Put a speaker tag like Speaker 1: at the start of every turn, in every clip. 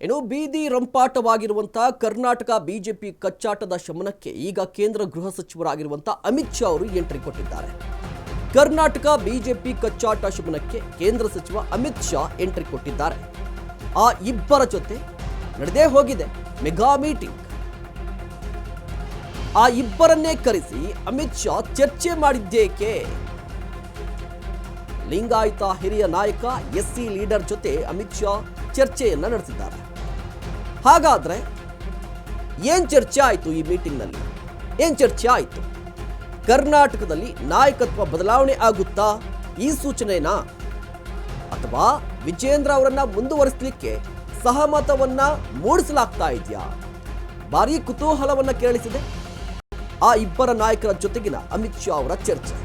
Speaker 1: ಇನ್ನು ಬೀದಿ ರಂಪಾಟವಾಗಿರುವಂತಹ ಕರ್ನಾಟಕ ಬಿಜೆಪಿ ಕಚ್ಚಾಟದ ಶಮನಕ್ಕೆ ಈಗ ಕೇಂದ್ರ ಗೃಹ ಸಚಿವರಾಗಿರುವಂತಹ ಅಮಿತ್ ಶಾ ಅವರು ಎಂಟ್ರಿ ಕೊಟ್ಟಿದ್ದಾರೆ. ಕರ್ನಾಟಕ ಬಿಜೆಪಿ ಕಚ್ಚಾಟ ಶಮನಕ್ಕೆ ಕೇಂದ್ರ ಸಚಿವ ಅಮಿತ್ ಶಾ ಎಂಟ್ರಿ ಕೊಟ್ಟಿದ್ದಾರೆ. ಆ ಇಬ್ಬರ ಜೊತೆ ನಡೆದೇ ಹೋಗಿದೆ ಮೆಗಾ ಮೀಟಿಂಗ್. ಆ ಇಬ್ಬರನ್ನೇ ಕರೆಸಿ ಅಮಿತ್ ಶಾ ಚರ್ಚೆ ಮಾಡಿದ್ದೇಕೆ? ಲಿಂಗಾಯತ ಹಿರಿಯ ನಾಯಕ ಎಸ್ಸಿ ಲೀಡರ್ ಜೊತೆ ಅಮಿತ್ ಶಾ ಚರ್ಚೆಯನ್ನ ನಡೆಸಿದ್ದಾರೆ. ಹಾಗಾದ್ರೆ ಏನ್ ಚರ್ಚೆ ಆಯಿತು ಈ ಮೀಟಿಂಗ್ನಲ್ಲಿ? ಏನ್ ಚರ್ಚೆ ಆಯಿತು? ಕರ್ನಾಟಕದಲ್ಲಿ ನಾಯಕತ್ವ ಬದಲಾವಣೆ ಆಗುತ್ತಾ ಈ ಸೂಚನೆನಾ, ಅಥವಾ ವಿಜೇಂದ್ರ ಅವರನ್ನ ಮುಂದುವರಿಸಲಿಕ್ಕೆ ಸಹಮತವನ್ನ ಮೂಡಿಸಲಾಗ್ತಾ ಇದೆಯಾ? ಭಾರೀ ಕುತೂಹಲವನ್ನ ಕೇಳಿಸಿದೆ ಆ ಇಬ್ಬರ ನಾಯಕರ ಜೊತೆಗಿನ ಅಮಿತ್ ಶಾ ಅವರ ಚರ್ಚೆ.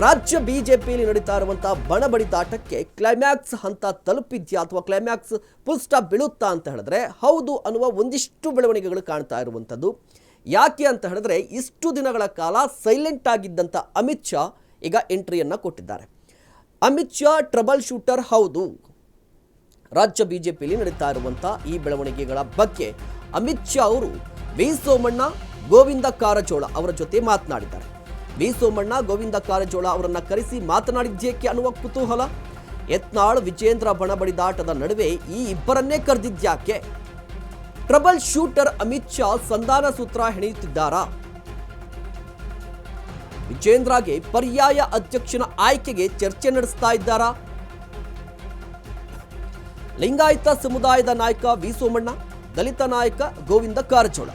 Speaker 1: ರಾಜ್ಯ ಬಿಜೆಪಿಯಲ್ಲಿ ನಡೀತಾ ಇರುವಂತಹ ಬಣಬಡಿದಾಟಕ್ಕೆ ಕ್ಲೈಮ್ಯಾಕ್ಸ್ ಹಂತ ತಲುಪಿದ್ಯಾ ಅಥವಾ ಕ್ಲೈಮ್ಯಾಕ್ಸ್ ಫುಲ್ ಸ್ಟಾಪ್ ಬೀಳುತ್ತಾ ಅಂತ ಹೇಳಿದ್ರೆ ಹೌದು ಅನ್ನುವ ಒಂದಿಷ್ಟು ಬೆಳವಣಿಗೆಗಳು ಕಾಣ್ತಾ ಇರುವಂಥದ್ದು. ಯಾಕೆ ಅಂತ ಹೇಳಿದ್ರೆ ಇಷ್ಟು ದಿನಗಳ ಕಾಲ ಸೈಲೆಂಟ್ ಆಗಿದ್ದಂಥ ಅಮಿತ್ ಶಾ ಈಗ ಎಂಟ್ರಿಯನ್ನು ಕೊಟ್ಟಿದ್ದಾರೆ. ಅಮಿತ್ ಶಾ ಟ್ರಬಲ್ ಶೂಟರ್ ಹೌದು. ರಾಜ್ಯ ಬಿಜೆಪಿಯಲ್ಲಿ ನಡೀತಾ ಇರುವಂಥ ಈ ಬೆಳವಣಿಗೆಗಳ ಬಗ್ಗೆ ಅಮಿತ್ ಶಾ ಅವರು ವಿ ಸೋಮಣ್ಣ, ಗೋವಿಂದ ಕಾರಜೋಳ ಅವರ ಜೊತೆ ಮಾತನಾಡಿದ್ದಾರೆ. ವಿ ಸೋಮಣ್ಣ, ಗೋವಿಂದ ಕಾರಜೋಳ ಅವರನ್ನ ಕರೆಸಿ ಮಾತನಾಡಿದ್ದೇಕೆ ಅನ್ನುವ ಕುತೂಹಲ. ಯತ್ನಾಳ್ ವಿಜೇಂದ್ರ ಬಣಬಡಿದಾಟದ ನಡುವೆ ಈ ಇಬ್ಬರನ್ನೇ ಕರೆದಿದ್ಯಾಕೆ? ಟ್ರಬಲ್ ಶೂಟರ್ ಅಮಿತ್ ಶಾ ಸಂಧಾನ ಸೂತ್ರ ಹೆಣೆಯುತ್ತಿದ್ದಾರಾ? ವಿಜೇಂದ್ರಗೆ ಪರ್ಯಾಯ ಅಧ್ಯಕ್ಷನ ಆಯ್ಕೆಗೆ ಚರ್ಚೆ ನಡೆಸ್ತಾ ಇದ್ದಾರಾ? ಲಿಂಗಾಯತ ಸಮುದಾಯದ ನಾಯಕ ವಿ ಸೋಮಣ್ಣ, ದಲಿತ ನಾಯಕ ಗೋವಿಂದ ಕಾರಜೋಳ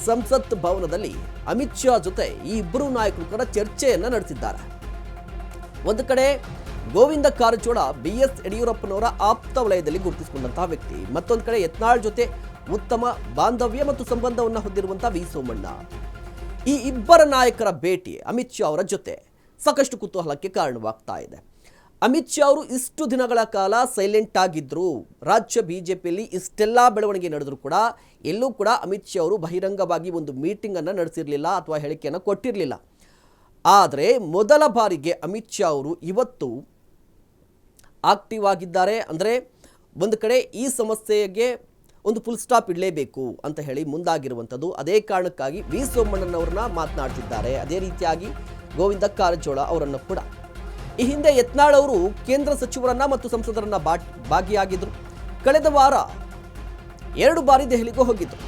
Speaker 1: ಸಂಸತ್ ಭವನದಲ್ಲಿ ಅಮಿತ್ ಶಾ ಜೊತೆ ಈ ಇಬ್ಬರು ನಾಯಕರು ಕೂಡ ಚರ್ಚೆಯನ್ನ ನಡೆಸಿದ್ದಾರೆ. ಒಂದು ಕಡೆ ಗೋವಿಂದ ಕಾರಜೋಳ BS ಯಡಿಯೂರಪ್ಪನವರ ಆಪ್ತ ವಲಯದಲ್ಲಿ ಗುರುತಿಸಿಕೊಂಡಂತಹ ವ್ಯಕ್ತಿ, ಮತ್ತೊಂದು ಕಡೆ ಯತ್ನಾಳ್ ಜೊತೆ ಉತ್ತಮ ಬಾಂಧವ್ಯ ಮತ್ತು ಸಂಬಂಧವನ್ನು ಹೊಂದಿರುವಂತಹ ವಿ ಸೋಮಣ್ಣ. ಈ ಇಬ್ಬರ ನಾಯಕರ ಭೇಟಿ ಅಮಿತ್ ಶಾ ಅವರ ಜೊತೆ ಸಾಕಷ್ಟು ಕುತೂಹಲಕ್ಕೆ ಕಾರಣವಾಗ್ತಾ ಇದೆ. ಅಮಿತ್ ಶಾ ಅವರು ಇಷ್ಟು ದಿನಗಳ ಕಾಲ ಸೈಲೆಂಟ್ ಆಗಿದ್ರು. ರಾಜ್ಯ ಬಿಜೆಪಿಯಲ್ಲಿ ಇಷ್ಟೆಲ್ಲ ಬೆಳವಣಿಗೆ ನಡೆದರೂ ಕೂಡ ಎಲ್ಲೂ ಕೂಡ ಅಮಿತ್ ಶಾ ಅವರು ಬಹಿರಂಗವಾಗಿ ಒಂದು ಮೀಟಿಂಗ್ ಅನ್ನು ನಡೆಸಿರಲಿಲ್ಲ ಅಥವಾ ಹೇಳಿಕೆಯನ್ನು ಕೊಟ್ಟಿರಲಿಲ್ಲ. ಆದರೆ ಮೊದಲ ಬಾರಿಗೆ ಅಮಿತ್ ಶಾ ಅವರು ಇವತ್ತು ಆಕ್ಟಿವ್ ಆಗಿದ್ದಾರೆ. ಅಂದರೆ ಒಂದು ಕಡೆ ಈ ಸಮಸ್ಯೆಗೆ ಒಂದು ಫುಲ್ ಸ್ಟಾಪ್ ಇಡಲೇಬೇಕು ಅಂತ ಹೇಳಿ ಮುಂದಾಗಿರುವಂಥದ್ದು. ಅದೇ ಕಾರಣಕ್ಕಾಗಿ ವಿ ಸೋಮಣ್ಣನವ್ರನ್ನ ಮಾತನಾಡ್ತಿದ್ದಾರೆ. ಅದೇ ರೀತಿಯಾಗಿ ಗೋವಿಂದ ಕಾರಜೋಳ ಅವರನ್ನು ಕೂಡ. ಈ ಹಿಂದೆ ಯತ್ನಾಳ್ ಅವರು ಕೇಂದ್ರ ಸಚಿವರನ್ನ ಮತ್ತು ಸಂಸದರನ್ನ ಭಾಗಿಯಾಗಿದ್ರು. ಕಳೆದ ವಾರ 2 ಬಾರಿ ದೆಹಲಿಗೂ ಹೋಗಿದ್ರು.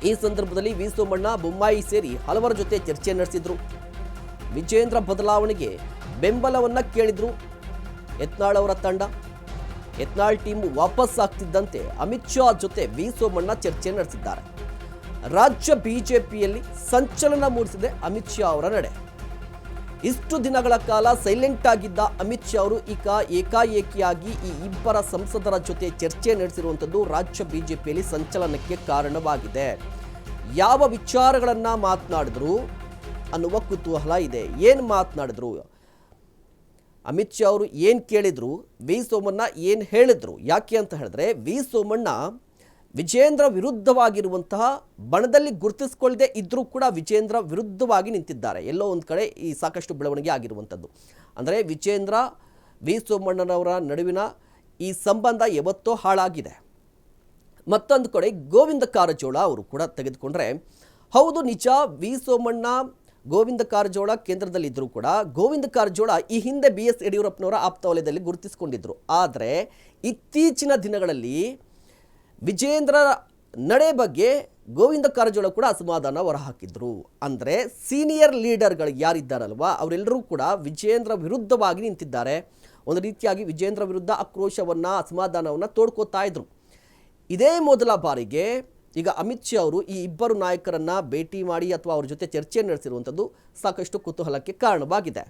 Speaker 1: ಈ ಸಂದರ್ಭದಲ್ಲಿ ವಿ ಸೋಮಣ್ಣ, ಬೊಮ್ಮಾಯಿ ಸೇರಿ ಹಲವರ ಜೊತೆ ಚರ್ಚೆ ನಡೆಸಿದ್ರು. ವಿಜೇಂದ್ರ ಬದಲಾವಣೆಗೆ ಬೆಂಬಲವನ್ನ ಕೇಳಿದ್ರು ಯತ್ನಾಳ್ ಅವರ ತಂಡ. ಯತ್ನಾಳ್ ಟೀಮ್ ವಾಪಸ್ ಆಗ್ತಿದ್ದಂತೆ ಅಮಿತ್ ಶಾ ಜೊತೆ ವಿ ಸೋಮಣ್ಣ ಚರ್ಚೆ ನಡೆಸಿದ್ದಾರೆ. ರಾಜ್ಯ ಬಿಜೆಪಿಯಲ್ಲಿ ಸಂಚಲನ ಮೂಡಿಸಿದೆ ಅಮಿತ್ ಶಾ ಅವರ ನಡೆ. ಇಷ್ಟು ದಿನಗಳ ಕಾಲ ಸೈಲೆಂಟ್ ಆಗಿದ್ದ ಅಮಿತ್ ಶಾ ಅವರು ಈಗ ಏಕಾಏಕಿಯಾಗಿ ಈ ಇಬ್ಬರ ಸಂಸದರ ಜೊತೆ ಚರ್ಚೆ ನಡೆಸಿರುವಂಥದ್ದು ರಾಜ್ಯ ಬಿಜೆಪಿಯಲ್ಲಿ ಸಂಚಲನಕ್ಕೆ ಕಾರಣವಾಗಿದೆ. ಯಾವ ವಿಚಾರಗಳನ್ನ ಮಾತನಾಡಿದ್ರು ಅನ್ನುವ ಕುತೂಹಲ ಇದೆ. ಏನು ಮಾತನಾಡಿದ್ರು, ಅಮಿತ್ ಶಾ ಅವರು ಏನು ಕೇಳಿದ್ರು, ವಿ ಸೋಮಣ್ಣ ಏನು ಹೇಳಿದ್ರು? ಯಾಕೆ ಅಂತ ಹೇಳಿದ್ರೆ ವಿ ಸೋಮಣ್ಣ ವಿಜೇಂದ್ರ ವಿರುದ್ಧವಾಗಿರುವಂತಹ ಬಣದಲ್ಲಿ ಗುರುತಿಸಿಕೊಳ್ಳದೆ ಇದ್ರೂ ಕೂಡ ವಿಜೇಂದ್ರ ವಿರುದ್ಧವಾಗಿ ನಿಂತಿದ್ದಾರೆ. ಎಲ್ಲೋ ಒಂದು ಕಡೆ ಈ ಸಾಕಷ್ಟು ಬೆಳವಣಿಗೆ ಆಗಿರುವಂಥದ್ದು. ಅಂದರೆ ವಿಜೇಂದ್ರ ವಿ ಸೋಮಣ್ಣನವರ ನಡುವಿನ ಈ ಸಂಬಂಧ ಯಾವತ್ತೋ ಹಾಳಾಗಿದೆ. ಮತ್ತೊಂದು ಕಡೆ ಗೋವಿಂದ ಕಾರಜೋಳ ಅವರು ಕೂಡ ತೆಗೆದುಕೊಂಡ್ರೆ ಹೌದು ನಿಜ, ವಿ ಸೋಮಣ್ಣ ಗೋವಿಂದ ಕಾರಜೋಳ ಕೇಂದ್ರದಲ್ಲಿದ್ದರೂ ಕೂಡ ಗೋವಿಂದ ಕಾರಜೋಳ ಈ ಹಿಂದೆ BS ಯಡಿಯೂರಪ್ಪನವರ ಆಪ್ತ ವಲಯದಲ್ಲಿ ಗುರುತಿಸಿಕೊಂಡಿದ್ರು. ಆದರೆ ಇತ್ತೀಚಿನ ದಿನಗಳಲ್ಲಿ ವಿಜೇಂದ್ರ ನಡೆ ಬಗ್ಗೆ ಗೋವಿಂದ ಕಾರಜೋಳ ಕೂಡ ಅಸಮಾಧಾನ ಹೊರಹಾಕಿದ್ರು. ಅಂದರೆ ಸೀನಿಯರ್ ಲೀಡರ್ಗಳು ಯಾರಿದ್ದಾರಲ್ವಾ ಅವರೆಲ್ಲರೂ ಕೂಡ ವಿಜೇಂದ್ರ ವಿರುದ್ಧವಾಗಿ ನಿಂತಿದ್ದಾರೆ. ಒಂದು ರೀತಿಯಾಗಿ ವಿಜೇಂದ್ರ ವಿರುದ್ಧ ಆಕ್ರೋಶವನ್ನು, ಅಸಮಾಧಾನವನ್ನು ತೋಡ್ಕೋತಾ ಇದ್ರು. ಇದೇ ಮೊದಲ ಬಾರಿಗೆ ಈಗ ಅಮಿತ್ ಶಾ ಅವರು ಈ ಇಬ್ಬರು ನಾಯಕರನ್ನ ಭೇಟಿ ಮಾಡಿ ಅಥವಾ ಅವ್ರ ಜೊತೆ ಚರ್ಚೆ ನಡೆಸಿರುವಂಥದ್ದು ಸಾಕಷ್ಟು ಕುತೂಹಲಕ್ಕೆ ಕಾರಣವಾಗಿದೆ.